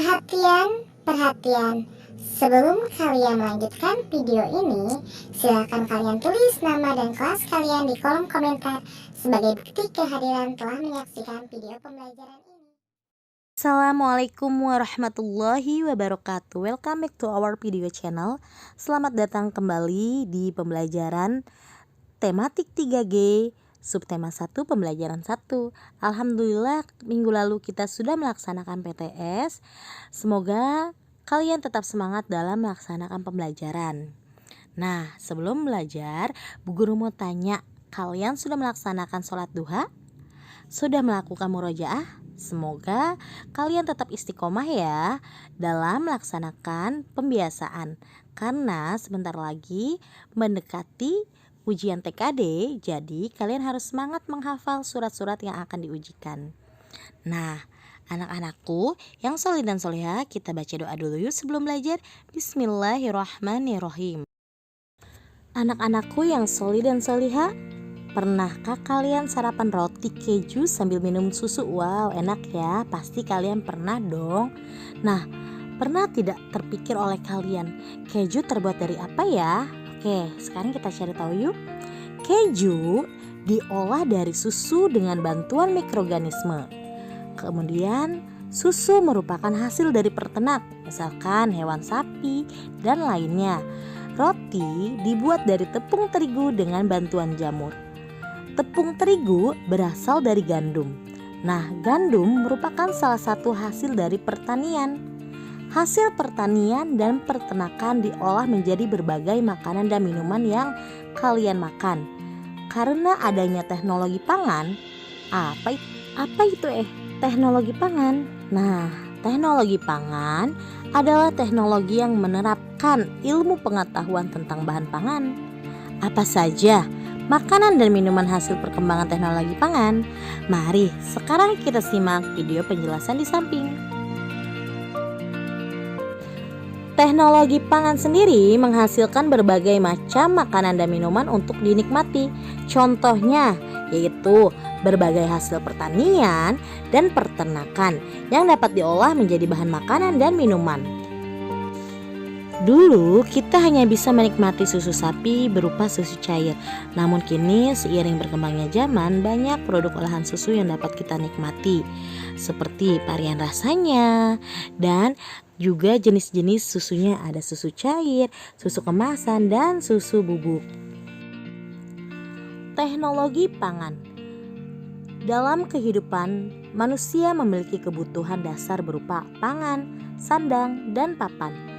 Perhatian, perhatian. Sebelum kalian melanjutkan video ini, silakan kalian tulis nama dan kelas kalian di kolom komentar sebagai bukti kehadiran telah menyaksikan video pembelajaran ini. Assalamualaikum warahmatullahi wabarakatuh. Welcome back to our video channel. Selamat datang kembali di pembelajaran tematik 3G subtema 1 pembelajaran 1. Alhamdulillah minggu lalu kita sudah melaksanakan PTS. Semoga kalian tetap semangat dalam melaksanakan pembelajaran. Nah, sebelum belajar, Bu Guru mau tanya, kalian sudah melaksanakan sholat duha? Sudah melakukan murojaah? Semoga kalian tetap istiqomah ya dalam melaksanakan pembiasaan, karena sebentar lagi mendekati ujian TKD, jadi kalian harus semangat menghafal surat-surat yang akan diujikan. Nah, anak-anakku yang solih dan solihah, kita baca doa dulu yuk sebelum belajar. Bismillahirrahmanirrahim. Anak-anakku yang solih dan solihah, pernahkah kalian sarapan roti keju sambil minum susu? Wow, enak ya, pasti kalian pernah dong. Nah, pernah tidak terpikir oleh kalian, keju terbuat dari apa ya? Oke, sekarang kita cari tahu yuk. Keju diolah dari susu dengan bantuan mikroorganisme. Kemudian susu merupakan hasil dari peternak, misalkan hewan sapi dan lainnya. Roti dibuat dari tepung terigu dengan bantuan jamur. Tepung terigu berasal dari gandum. Nah, gandum merupakan salah satu hasil dari pertanian. Hasil pertanian dan peternakan diolah menjadi berbagai makanan dan minuman yang kalian makan. Karena adanya teknologi pangan, apa itu teknologi pangan? Nah, teknologi pangan adalah teknologi yang menerapkan ilmu pengetahuan tentang bahan pangan. Apa saja makanan dan minuman hasil perkembangan teknologi pangan? Mari sekarang kita simak video penjelasan di samping. Teknologi pangan sendiri menghasilkan berbagai macam makanan dan minuman untuk dinikmati. Contohnya yaitu berbagai hasil pertanian dan peternakan yang dapat diolah menjadi bahan makanan dan minuman. Dulu kita hanya bisa menikmati susu sapi berupa susu cair. Namun kini seiring berkembangnya zaman, banyak produk olahan susu yang dapat kita nikmati, seperti varian rasanya dan juga jenis-jenis susunya. Ada susu cair, susu kemasan, dan susu bubuk. Teknologi pangan. Dalam kehidupan, manusia memiliki kebutuhan dasar berupa pangan, sandang, dan papan.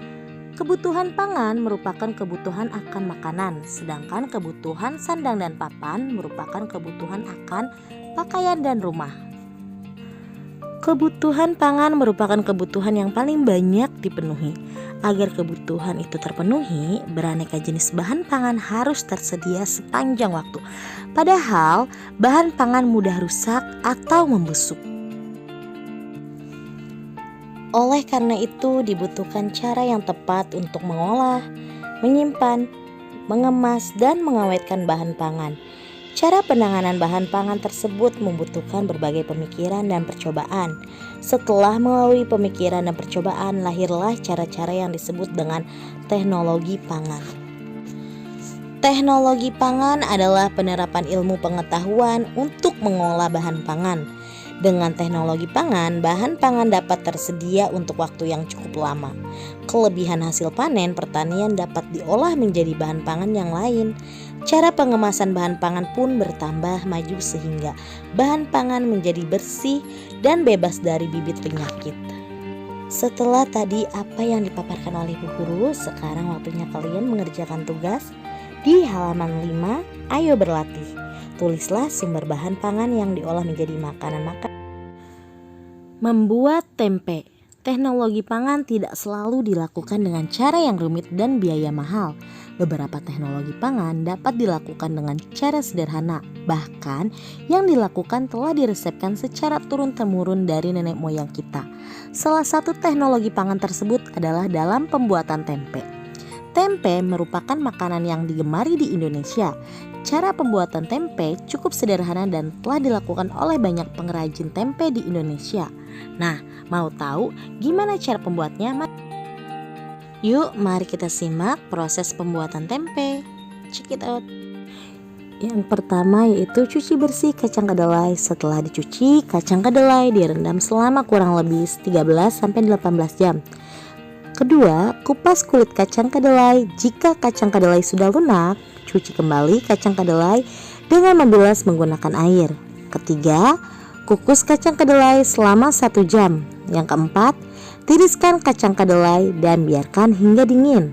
Kebutuhan pangan merupakan kebutuhan akan makanan, sedangkan kebutuhan sandang dan papan merupakan kebutuhan akan pakaian dan rumah. Kebutuhan pangan merupakan kebutuhan yang paling banyak dipenuhi. Agar kebutuhan itu terpenuhi, beraneka jenis bahan pangan harus tersedia sepanjang waktu. Padahal, bahan pangan mudah rusak atau membusuk. Oleh karena itu dibutuhkan cara yang tepat untuk mengolah, menyimpan, mengemas, dan mengawetkan bahan pangan. Cara penanganan bahan pangan tersebut membutuhkan berbagai pemikiran dan percobaan. Setelah melalui pemikiran dan percobaan, lahirlah cara-cara yang disebut dengan teknologi pangan. Teknologi pangan adalah penerapan ilmu pengetahuan untuk mengolah bahan pangan. Dengan teknologi pangan, bahan pangan dapat tersedia untuk waktu yang cukup lama. Kelebihan hasil panen pertanian dapat diolah menjadi bahan pangan yang lain. Cara pengemasan bahan pangan pun bertambah maju sehingga bahan pangan menjadi bersih dan bebas dari bibit penyakit. Setelah tadi apa yang dipaparkan oleh Bu Guru, sekarang waktunya kalian mengerjakan tugas di halaman 5. Ayo berlatih. Tulislah sumber bahan pangan yang diolah menjadi makanan. Membuat tempe. Teknologi pangan tidak selalu dilakukan dengan cara yang rumit dan biaya mahal. Beberapa teknologi pangan dapat dilakukan dengan cara sederhana. Bahkan yang dilakukan telah diresepkan secara turun-temurun dari nenek moyang kita. Salah satu teknologi pangan tersebut adalah dalam pembuatan tempe. Tempe merupakan makanan yang digemari di Indonesia. cara pembuatan tempe cukup sederhana dan telah dilakukan oleh banyak pengrajin tempe di Indonesia. Nah, mau tahu gimana cara pembuatnya? Yuk, mari kita simak proses pembuatan tempe. Check it out. Yang pertama yaitu cuci bersih kacang kedelai. Setelah dicuci, kacang kedelai direndam selama kurang lebih 13-18 jam. Kedua, kupas kulit kacang kedelai. Jika kacang kedelai sudah lunak, cuci kembali kacang kedelai dengan membilas menggunakan air. Ketiga, kukus kacang kedelai selama 1 jam. Yang keempat, tiriskan kacang kedelai dan biarkan hingga dingin.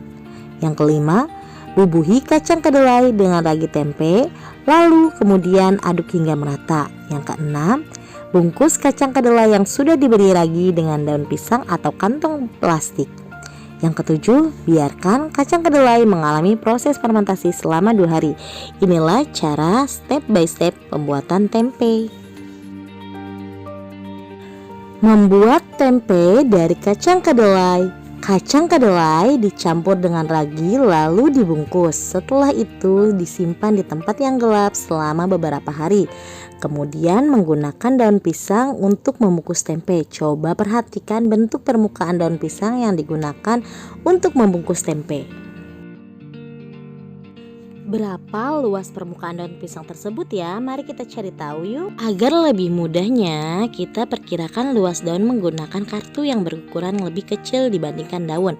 Yang kelima, bubuhi kacang kedelai dengan ragi tempe, lalu kemudian aduk hingga merata. Yang keenam, bungkus kacang kedelai yang sudah diberi ragi dengan daun pisang atau kantong plastik. Yang ketujuh, biarkan kacang kedelai mengalami proses fermentasi selama 2 hari. Inilah cara step by step pembuatan tempe. Membuat tempe dari kacang kedelai. Kacang kedelai dicampur dengan ragi lalu dibungkus. Setelah itu disimpan di tempat yang gelap selama beberapa hari. Kemudian menggunakan daun pisang untuk membungkus tempe. Coba perhatikan bentuk permukaan daun pisang yang digunakan untuk membungkus tempe. Berapa luas permukaan daun pisang tersebut ya? Mari kita cari tahu yuk. Agar lebih mudahnya, kita perkirakan luas daun menggunakan kartu yang berukuran lebih kecil dibandingkan daun.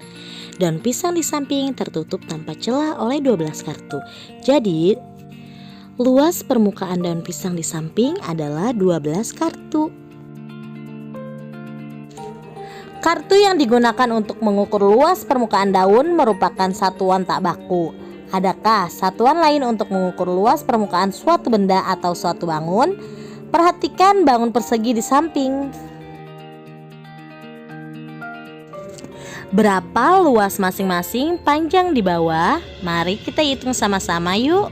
Daun pisang di samping tertutup tanpa celah oleh 12 kartu. Jadi, luas permukaan daun pisang di samping adalah 12 kartu. Kartu yang digunakan untuk mengukur luas permukaan daun merupakan satuan tak baku. Adakah satuan lain untuk mengukur luas permukaan suatu benda atau suatu bangun? Perhatikan bangun persegi di samping. Berapa luas masing-masing panjang di bawah? Mari kita hitung sama-sama yuk.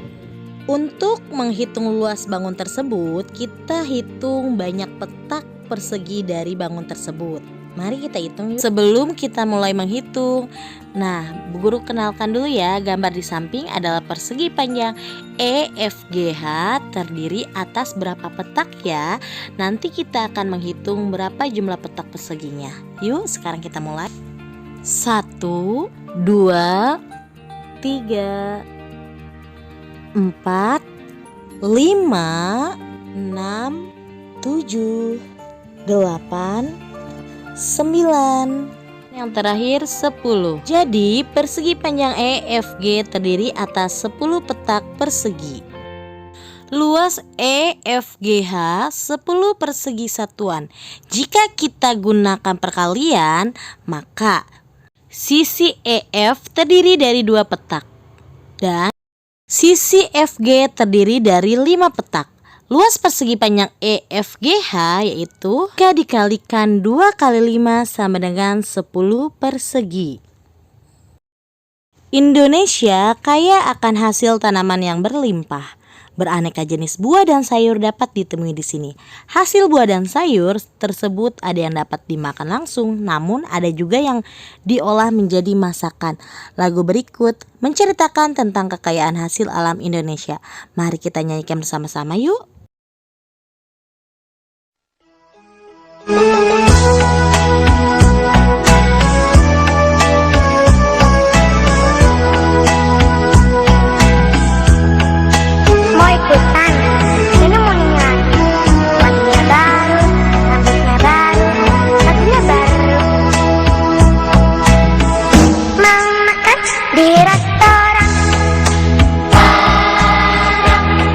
Untuk menghitung luas bangun tersebut, kita hitung banyak petak persegi dari bangun tersebut. Mari kita hitung yuk. Sebelum kita mulai menghitung, nah, Bu Guru kenalkan dulu ya. Gambar di samping adalah persegi panjang EFGH terdiri atas berapa petak ya. Nanti kita akan menghitung berapa jumlah petak perseginya. Yuk, sekarang kita mulai. 1, 2, 3, 4, 5, 6, 7, 8, 9, yang terakhir 10. Jadi persegi panjang EFG terdiri atas 10 petak persegi. Luas EFGH 10 persegi satuan. Jika kita gunakan perkalian, maka sisi EF terdiri dari 2 petak dan sisi FG terdiri dari 5 petak. Luas persegi panjang EFGH yaitu 3 dikalikan 2 kali 5 sama dengan 10 persegi. Indonesia kaya akan hasil tanaman yang berlimpah. Beraneka jenis buah dan sayur dapat ditemui di sini. Hasil buah dan sayur tersebut ada yang dapat dimakan langsung, namun ada juga yang diolah menjadi masakan. Lagu berikut menceritakan tentang kekayaan hasil alam Indonesia. Mari kita nyanyikan bersama-sama yuk.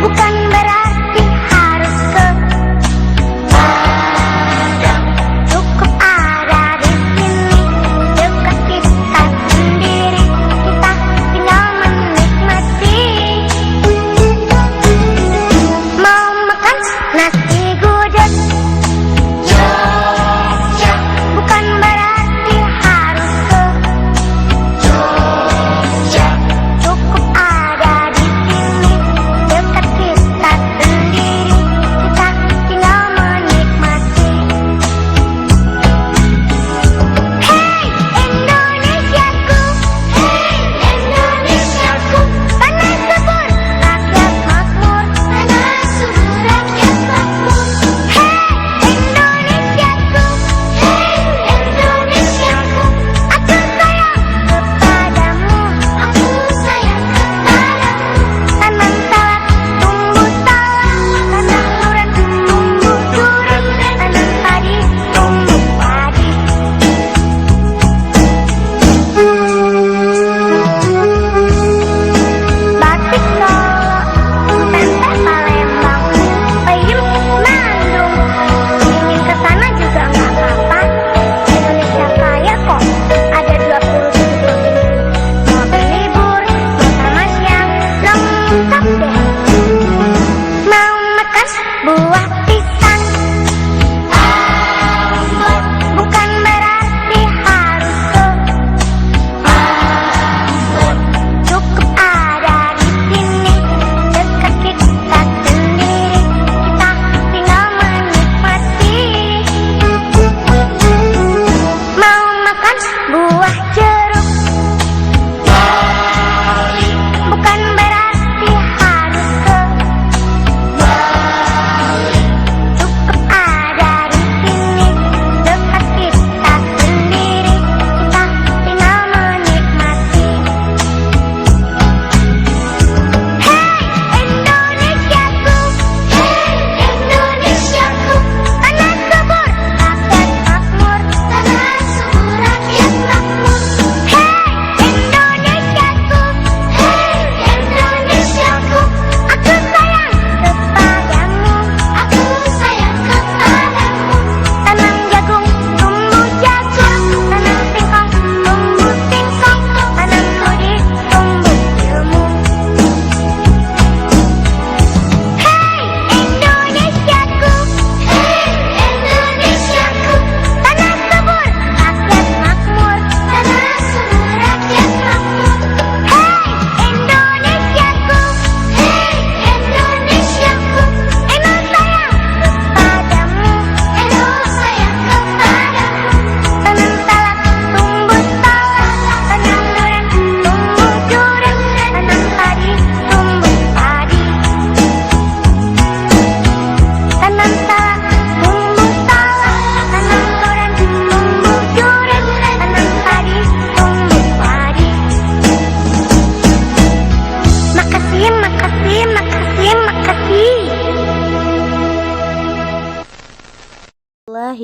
Bukan berarti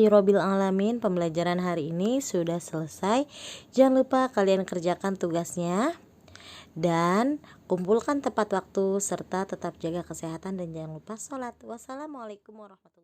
Alhamdulillahirobbil alamin, pembelajaran hari ini sudah selesai. Jangan lupa kalian kerjakan tugasnya dan kumpulkan tepat waktu serta tetap jaga kesehatan dan jangan lupa sholat. Wassalamualaikum warahmatullahi wabarakatuh.